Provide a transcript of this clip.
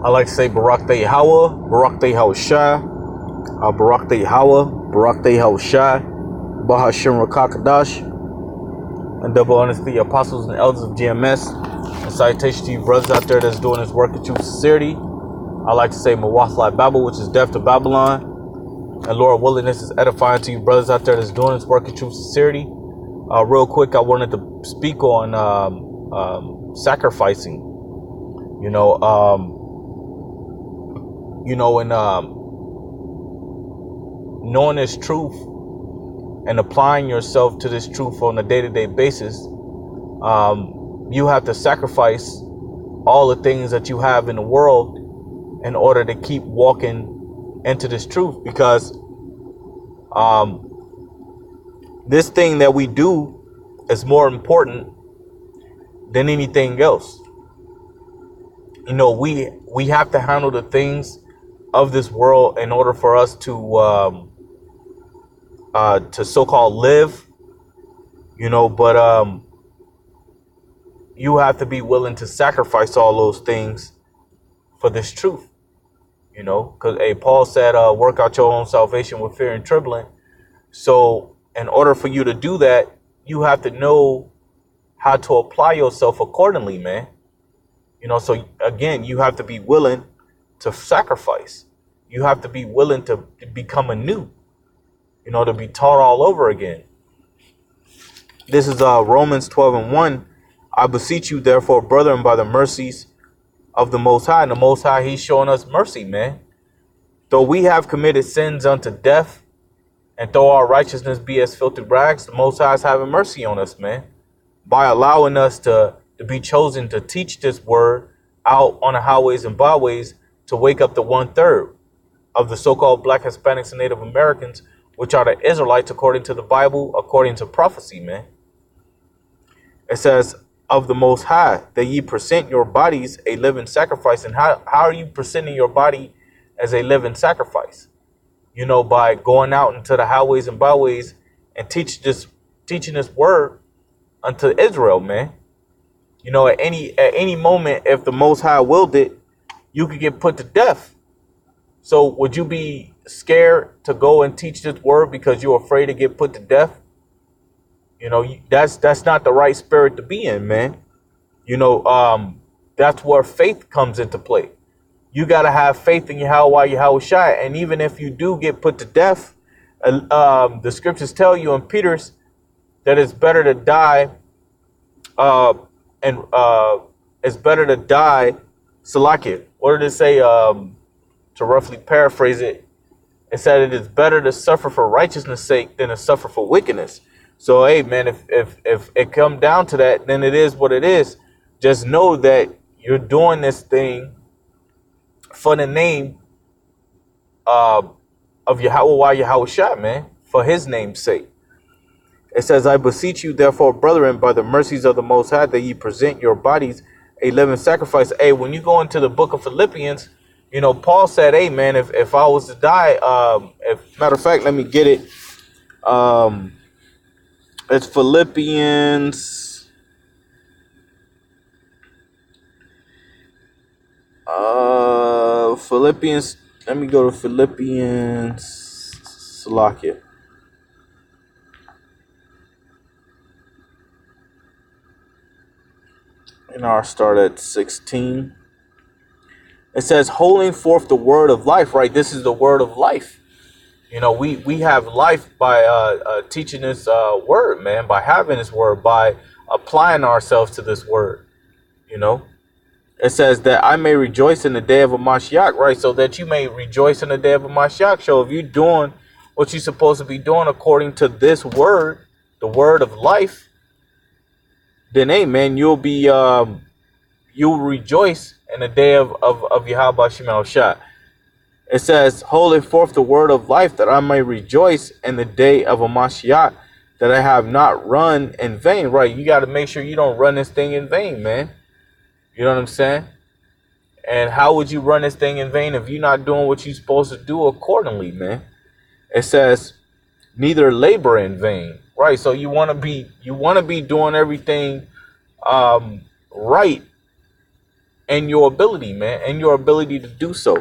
I like to say Barak Day Hawa, Barak Day Hawashai, Barak Day Hawa, Barak Day Hawashai, Bahashim Rakakadash, and double honors to the apostles and elders of GMS. And salutation to you brothers out there that's doing this work in true sincerity. I like to say Mawathli Babel, which is death to Babylon. And Lord willing, this is edifying to you brothers out there that's doing this work in true sincerity. Real quick, I wanted to speak on sacrificing. And knowing this truth and applying yourself to this truth on a day-to-day basis, you have to sacrifice all the things that you have in the world in order to keep walking into this truth, because this thing that we do is more important than anything else. We have to handle the things of this world in order for us to so-called live, but you have to be willing to sacrifice all those things for this truth, because Paul said, work out your own salvation with fear and trembling. So in order for you to do that, you have to know how to apply yourself accordingly, man. So again, you have to be willing to sacrifice. You have to be willing to become anew, to be taught all over again. This is Romans 12:1. I beseech you, therefore, brethren, by the mercies of the Most High. And the Most High, he's showing us mercy, man. Though we have committed sins unto death, and though our righteousness be as filthy rags, the Most High is having mercy on us, man, by allowing us to be chosen to teach this word out on the highways and byways, to wake up the 1/3 of the so-called Black, Hispanics, and Native Americans, which are the Israelites according to the Bible, according to prophecy, man. It says, of the Most High, that ye present your bodies a living sacrifice. And how are you presenting your body as a living sacrifice? By going out into the highways and byways and teaching this word unto Israel, man. At any moment, if the Most High willed it, you could get put to death. So would you be scared to go and teach this word because you're afraid to get put to death? That's not the right spirit to be in, man. That's where faith comes into play. You got to have faith in Yahweh, and even if you do get put to death, the scriptures tell you in Peter's that it's better to die, it's better to die, Salakia. What did it say? To roughly paraphrase it, it said it is better to suffer for righteousness' sake than to suffer for wickedness. So, hey, man, if it come down to that, then it is what it is. Just know that you're doing this thing for the name of Yahweh, man, for his name's sake. It says, I beseech you, therefore, brethren, by the mercies of the Most High, that ye present your bodies a living sacrifice. Hey, when you go into the book of Philippians, Paul said, hey, man, if I was to die, matter of fact, let me get it. It's Philippians. Let me go to Philippians. Salakia. And I'll start at 16. It says, holding forth the word of life, right? This is the word of life. We have life by teaching this word, man, by having this word, by applying ourselves to this word. It says that I may rejoice in the day of a Mashiach, right? So that you may rejoice in the day of a Mashiach. So if you're doing what you're supposed to be doing according to this word, the word of life, then, hey, man, you'll rejoice in the day of Yahweh Shemel Shah. It says, holding forth the word of life, that I may rejoice in the day of a Mashiach, that I have not run in vain. Right? You got to make sure you don't run this thing in vain, man. You know what I'm saying? And how would you run this thing in vain if you're not doing what you're supposed to do accordingly, man? It says, neither labor in vain. Right? So you want to be doing everything right and your ability, man, and your ability to do so.